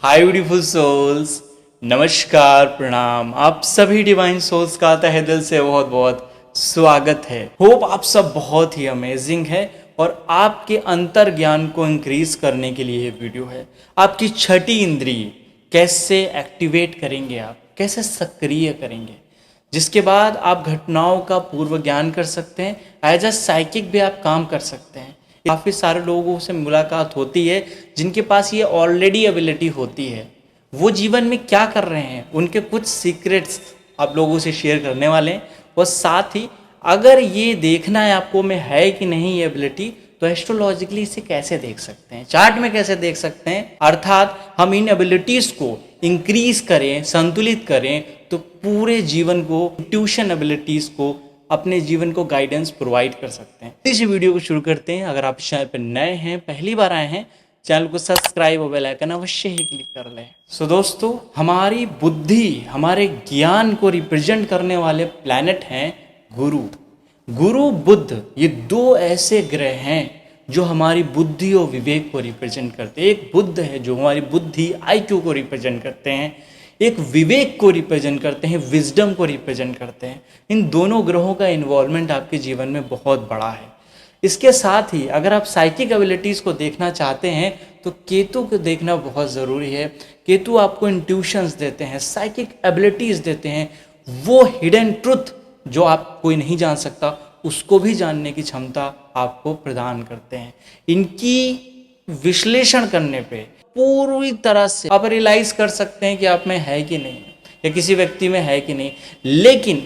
हाय beautiful souls, नमस्कार, प्रणाम। आप सभी डिवाइन सोल्स का तहे दिल से बहुत बहुत स्वागत है। होप आप सब बहुत ही अमेजिंग है और आपके अंतर ज्ञान को इंक्रीज करने के लिए ये वीडियो है। आपकी छठी इंद्रिय कैसे एक्टिवेट करेंगे, आप कैसे सक्रिय करेंगे, जिसके बाद आप घटनाओं का पूर्व ज्ञान कर सकते हैं। एज अ साइकिक भी आप काम कर सकते हैं। काफ़ी सारे लोगों से मुलाकात होती है जिनके पास ये ऑलरेडी एबिलिटी होती है। वो जीवन में क्या कर रहे हैं, उनके कुछ सीक्रेट्स आप लोगों से शेयर करने वाले हैं। और साथ ही अगर ये देखना है आपको में है कि नहीं ये एबिलिटी, तो एस्ट्रोलॉजिकली इसे कैसे देख सकते हैं, चार्ट में कैसे देख सकते हैं, अर्थात हम इन एबिलिटीज को इंक्रीज करें, संतुलित करें, तो पूरे जीवन को, ट्यूशन एबिलिटीज को, अपने जीवन को गाइडेंस प्रोवाइड कर सकते हैं। इस वीडियो को शुरू करते हैं। अगर आप चैनल पर नए हैं, पहली बार आए हैं, चैनल को सब्सक्राइब और बेल आइकन अवश्य ही क्लिक कर लें। सो दोस्तों, हमारी बुद्धि, हमारे ज्ञान को रिप्रेजेंट करने वाले प्लैनेट हैं गुरु। गुरु, बुध, ये दो ऐसे ग्रह हैं जो हमारी बुद्धि और विवेक को रिप्रेजेंट करते हैं। एक बुध है जो हमारी बुद्धि, आईक्यू को रिप्रेजेंट करते हैं, एक विवेक को रिप्रेजेंट करते हैं, विजडम को रिप्रेजेंट करते हैं। इन दोनों ग्रहों का इन्वॉल्वमेंट आपके जीवन में बहुत बड़ा है। इसके साथ ही अगर आप साइकिक एबिलिटीज़ को देखना चाहते हैं तो केतु को देखना बहुत ज़रूरी है। केतु आपको इंट्यूशंस देते हैं, साइकिक एबिलिटीज़ देते हैं, वो हिडन ट्रुथ जो आप कोई नहीं जान सकता, उसको भी जानने की क्षमता आपको प्रदान करते हैं। इनकी विश्लेषण करने पे पूरी तरह से आप रियलाइज कर सकते हैं कि आप में है कि नहीं, या किसी व्यक्ति में है कि नहीं। लेकिन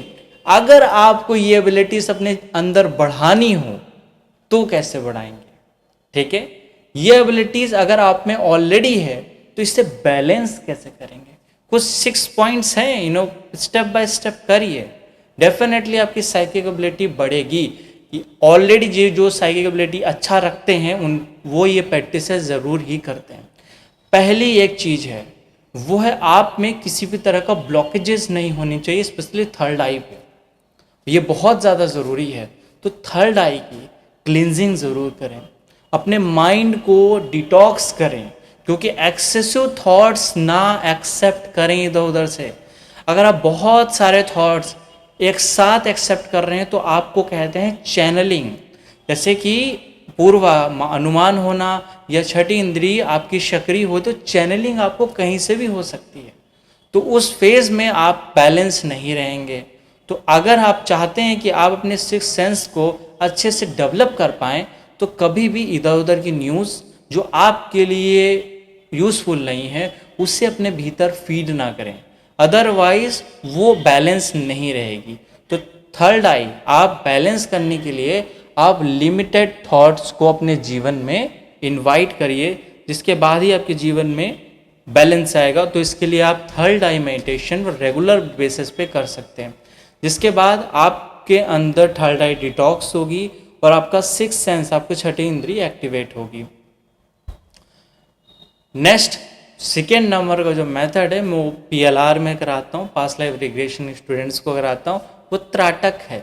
अगर आपको ये एबिलिटीज अपने अंदर बढ़ानी हो तो कैसे बढ़ाएंगे? ठीक है, ये एबिलिटीज अगर आप में ऑलरेडी है तो इससे बैलेंस कैसे करेंगे? कुछ 6 पॉइंट्स हैं, स्टेप बाय स्टेप करिए, डेफिनेटली आपकी साइकिक एबिलिटी बढ़ेगी। ऑलरेडी जो साइकिक एबिलिटी अच्छा रखते हैं वो ये प्रैक्टिस ज़रूर ही करते हैं। पहली एक चीज़ है, वो है आप में किसी भी तरह का ब्लॉकेजेस नहीं होनी चाहिए, स्पेशली थर्ड आई पे। ये बहुत ज़्यादा ज़रूरी है। तो थर्ड आई की क्लिनजिंग ज़रूर करें, अपने माइंड को डिटॉक्स करें, क्योंकि एक्सेसिव थॉट्स ना एक्सेप्ट करें इधर उधर से। अगर आप बहुत सारे थॉट्स एक साथ एक्सेप्ट कर रहे हैं तो आपको कहते हैं चैनलिंग। जैसे कि पूर्व अनुमान होना या छठी इंद्रिय आपकी सक्रिय हो तो चैनलिंग आपको कहीं से भी हो सकती है। तो उस फेज में आप बैलेंस नहीं रहेंगे। तो अगर आप चाहते हैं कि आप अपने सिक्स सेंस को अच्छे से डेवलप कर पाएँ तो कभी भी इधर उधर की न्यूज़ जो आपके लिए यूज़फुल नहीं है उससे अपने भीतर फीड ना करें, अदरवाइज वो बैलेंस नहीं रहेगी। तो थर्ड आई आप बैलेंस करने के लिए आप लिमिटेड थॉट्स को अपने जीवन में इनवाइट करिए, जिसके बाद ही आपके जीवन में बैलेंस आएगा। तो इसके लिए आप थर्ड आई मेडिटेशन रेगुलर बेसिस पे कर सकते हैं, जिसके बाद आपके अंदर थर्ड आई डिटॉक्स होगी और आपका सिक्स सेंस, आपकी छठी इंद्रिय एक्टिवेट होगी। नेक्स्ट सेकेंड नंबर का जो मेथड है वो PLR में कराता हूँ, पास्ट लाइफ रिग्रेशन स्टूडेंट्स को कराता हूँ, वो त्राटक है।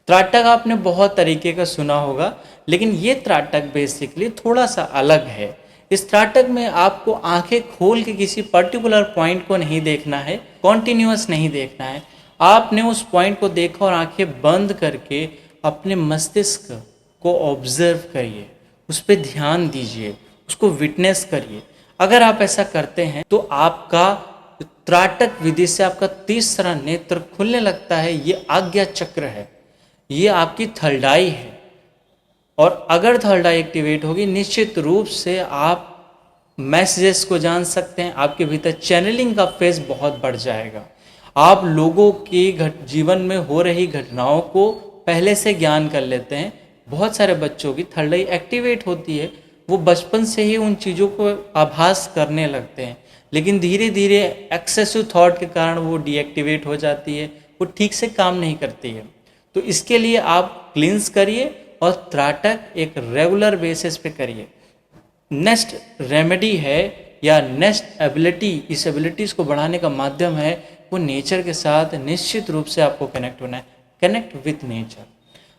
त्राटक आपने बहुत तरीके का सुना होगा, लेकिन ये त्राटक बेसिकली थोड़ा सा अलग है। इस त्राटक में आपको आंखें खोल के किसी पर्टिकुलर पॉइंट को नहीं देखना है, कॉन्टिन्यूस नहीं देखना है। आपने उस पॉइंट को देखा और आंखें बंद करके अपने मस्तिष्क को ऑब्जर्व करिए, उस पर ध्यान दीजिए, उसको विटनेस करिए। अगर आप ऐसा करते हैं तो आपका त्राटक विधि से आपका तीसरा नेत्र खुलने लगता है। ये आज्ञा चक्र है, ये आपकी थर्ड आई है। और अगर थर्ड आई एक्टिवेट होगी, निश्चित रूप से आप मैसेजेस को जान सकते हैं, आपके भीतर चैनलिंग का फेज बहुत बढ़ जाएगा। आप लोगों के जीवन में हो रही घटनाओं को पहले से ज्ञान कर लेते हैं। बहुत सारे बच्चों की थर्ड आई एक्टिवेट होती है, वो बचपन से ही उन चीज़ों को आभास करने लगते हैं, लेकिन धीरे धीरे एक्सेसिव थॉट के कारण वो डीएक्टिवेट हो जाती है, वो ठीक से काम नहीं करती है। तो इसके लिए आप क्लींस करिए और त्राटक एक रेगुलर बेसिस पे करिए। नेक्स्ट रेमेडी है या नेक्स्ट एबिलिटी, इस एबिलिटीज़ को बढ़ाने का माध्यम है वो नेचर के साथ निश्चित रूप से आपको कनेक्ट होना है। कनेक्ट विथ नेचर,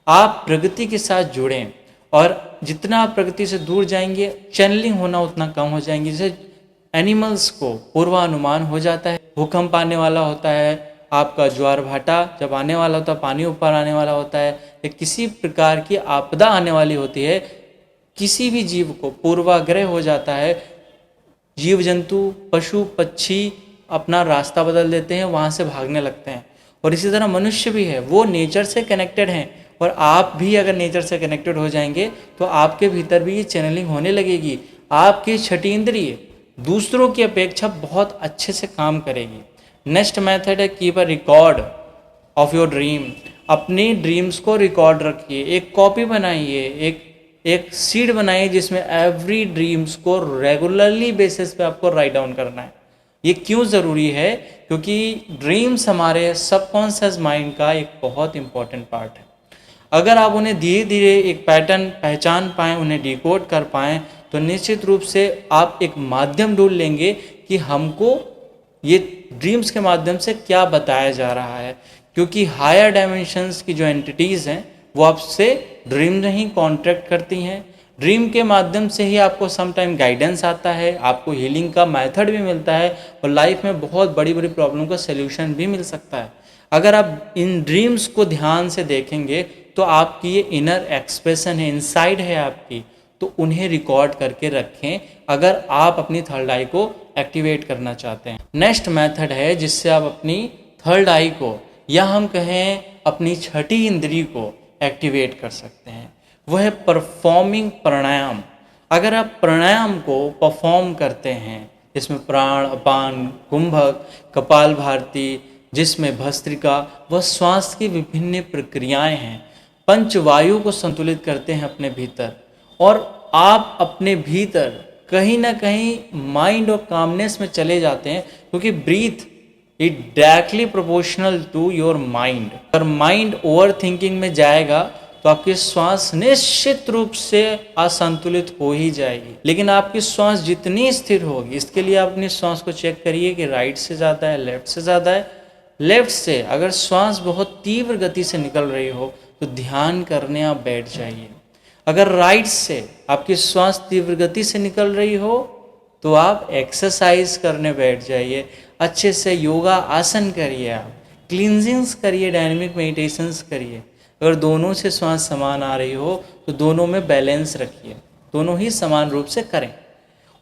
आप प्रकृति के साथ जुड़ें, और जितना आप प्रकृति से दूर जाएंगे चैनलिंग होना उतना कम हो जाएंगे। जैसे एनिमल्स को पूर्वानुमान हो जाता है। भूकंप आने वाला होता है, आपका ज्वार भाटा जब आने वाला होता है, पानी ऊपर आने वाला होता है, या किसी प्रकार की आपदा आने वाली होती है, किसी भी जीव को पूर्वाग्रह हो जाता है। जीव जंतु पशु पक्षी अपना रास्ता बदल देते हैं, वहाँ से भागने लगते हैं। और इसी तरह मनुष्य भी है, वो नेचर से कनेक्टेड हैं। और आप भी अगर नेचर से कनेक्टेड हो जाएंगे तो आपके भीतर भी ये चैनलिंग होने लगेगी। आपकी छठी इंद्रिय दूसरों की अपेक्षा बहुत अच्छे से काम करेगी। नेक्स्ट मेथड है keep a record of your dream. अपनी ड्रीम्स को रिकॉर्ड रखिए, एक कॉपी बनाइए, एक सीट बनाइए जिसमें एवरी ड्रीम्स को रेगुलरली बेसिस पे आपको राइट डाउन करना है। ये क्यों ज़रूरी है? क्योंकि ड्रीम्स हमारे सबकॉन्शियस माइंड का एक बहुत इंपॉर्टेंट पार्ट है। अगर आप उन्हें धीरे धीरे एक पैटर्न पहचान पाएँ, उन्हें डिकोड कर पाएँ, तो निश्चित रूप से आप एक माध्यम ढूंढ लेंगे कि हमको ये ड्रीम्स के माध्यम से क्या बताया जा रहा है। क्योंकि हायर डायमेंशंस की जो एंटिटीज़ हैं वो आपसे ड्रीम में ही कॉन्ट्रैक्ट करती हैं। ड्रीम के माध्यम से ही आपको सम टाइम गाइडेंस आता है, आपको हीलिंग का मेथड भी मिलता है, और लाइफ में बहुत बड़ी बड़ी प्रॉब्लम का सल्यूशन भी मिल सकता है। अगर आप इन ड्रीम्स को ध्यान से देखेंगे तो आपकी ये इनर एक्सप्रेशन है, इनसाइड है आपकी, तो उन्हें रिकॉर्ड करके रखें अगर आप अपनी थर्ड आई को एक्टिवेट करना चाहते हैं। नेक्स्ट मेथड है जिससे आप अपनी थर्ड आई को, या हम कहें अपनी छठी इंद्री को एक्टिवेट कर सकते हैं। वह है परफॉर्मिंग प्राणायाम। अगर आप प्राणायाम को परफॉर्म करते हैं, जिसमें प्राण अपान कुंभक कपाल भारती, जिसमें भस्त्रिका व श्वास की विभिन्न प्रक्रियाएं हैं, पंचवायु को संतुलित करते हैं अपने भीतर, और आप अपने भीतर कहीं ना कहीं माइंड और कामनेस में चले जाते हैं। क्योंकि breath it directly proportional to your mind. अगर माइंड ओवर थिंकिंग में जाएगा तो आपकी श्वास निश्चित रूप से असंतुलित हो ही जाएगी। लेकिन आपकी श्वास जितनी स्थिर होगी, इसके लिए आप अपनी श्वास को चेक करिए कि राइट से ज़्यादा है, लेफ्ट से ज़्यादा है। लेफ्ट से अगर श्वास बहुत तीव्र गति से निकल रही हो तो ध्यान करने आप बैठ जाइए। अगर राइट से आपकी श्वास तीव्र गति से निकल रही हो तो आप एक्सरसाइज करने बैठ जाइए, अच्छे से योगा आसन करिए, आप क्लींजिंग्स करिए, डायनेमिक मेडिटेशंस करिए। अगर दोनों से श्वास समान आ रही हो तो दोनों में बैलेंस रखिए, दोनों ही समान रूप से करें।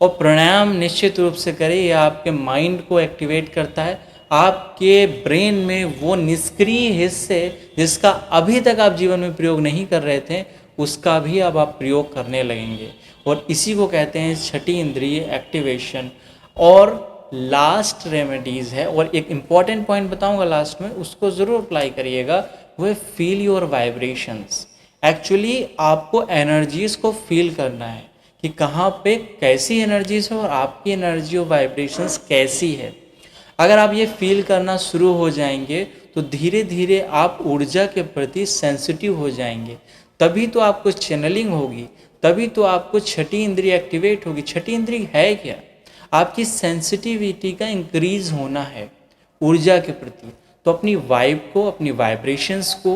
और प्राणायाम निश्चित रूप से करें, यह आपके माइंड को एक्टिवेट करता है। आपके ब्रेन में वो निष्क्रिय हिस्से जिसका अभी तक आप जीवन में प्रयोग नहीं कर रहे थे, उसका भी अब आप प्रयोग करने लगेंगे। और इसी को कहते हैं छठी इंद्रिय एक्टिवेशन। और लास्ट रेमेडीज़ है, और एक इम्पॉर्टेंट पॉइंट बताऊंगा लास्ट में, उसको ज़रूर अप्लाई करिएगा। वो है फील योर वाइब्रेशंस। एक्चुअली आपको एनर्जीज़ को फील करना है कि कहाँ पे कैसी एनर्जीज है और आपकी एनर्जी और वाइब्रेशंस कैसी है। अगर आप ये फील करना शुरू हो जाएंगे तो धीरे धीरे आप ऊर्जा के प्रति सेंसिटिव हो जाएंगे। तभी तो आपको चैनलिंग होगी, तभी तो आपको छठी इंद्रिय एक्टिवेट होगी। छठी इंद्रिय है क्या? आपकी सेंसिटिविटी का इंक्रीज होना है ऊर्जा के प्रति। तो अपनी वाइब को, अपनी वाइब्रेशंस को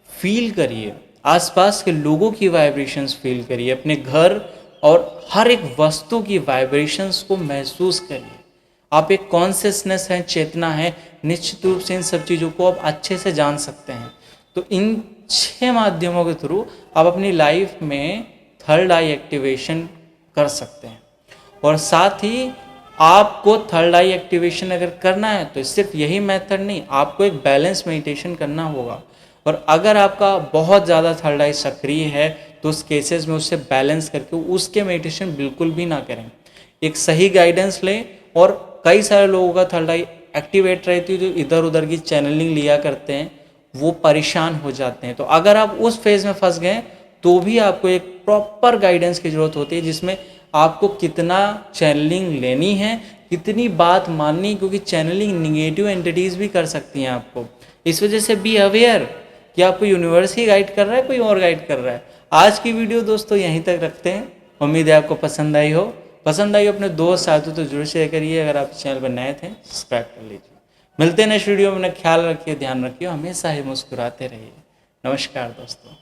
फील करिए, आसपास के लोगों की वाइब्रेशंस फील करिए, अपने घर और हर एक वस्तु की वाइब्रेशंस को महसूस करिए। आप एक कॉन्शियसनेस है, चेतना है, निश्चित रूप से इन सब चीज़ों को आप अच्छे से जान सकते हैं। तो इन 6 माध्यमों के थ्रू आप अपनी लाइफ में थर्ड आई एक्टिवेशन कर सकते हैं। और साथ ही आपको थर्ड आई एक्टिवेशन अगर करना है तो सिर्फ यही मेथड नहीं, आपको एक बैलेंस मेडिटेशन करना होगा। और अगर आपका बहुत ज़्यादा थर्ड आई सक्रिय है तो उस केसेस में उससे बैलेंस करके उसके मेडिटेशन बिल्कुल भी ना करें। एक सही गाइडेंस लें। और कई सारे लोगों का थर्ड आई एक्टिवेट रहती है जो इधर उधर की चैनलिंग लिया करते हैं, वो परेशान हो जाते हैं। तो अगर आप उस फेज़ में फंस गए तो भी आपको एक प्रॉपर गाइडेंस की ज़रूरत होती है, जिसमें आपको कितना चैनलिंग लेनी है, कितनी बात माननी, क्योंकि चैनलिंग निगेटिव एंटिटीज़ भी कर सकती हैं आपको। इस वजह से बी अवेयर कि आपको यूनिवर्स ही गाइड कर रहा है, कोई और गाइड कर रहा है। आज की वीडियो दोस्तों यहीं तक रखते हैं। उम्मीद है आपको पसंद आई हो। पसंद आई हो अपने दोस्त साथियों तो जरूर शेयर करिए। अगर आप चैनल पर नए थे सब्सक्राइब कर लीजिए। मिलते हैं नेक्स्ट वीडियो में। अपना ख्याल रखिए, ध्यान रखिए, हमेशा ही मुस्कुराते रहिए। नमस्कार दोस्तों।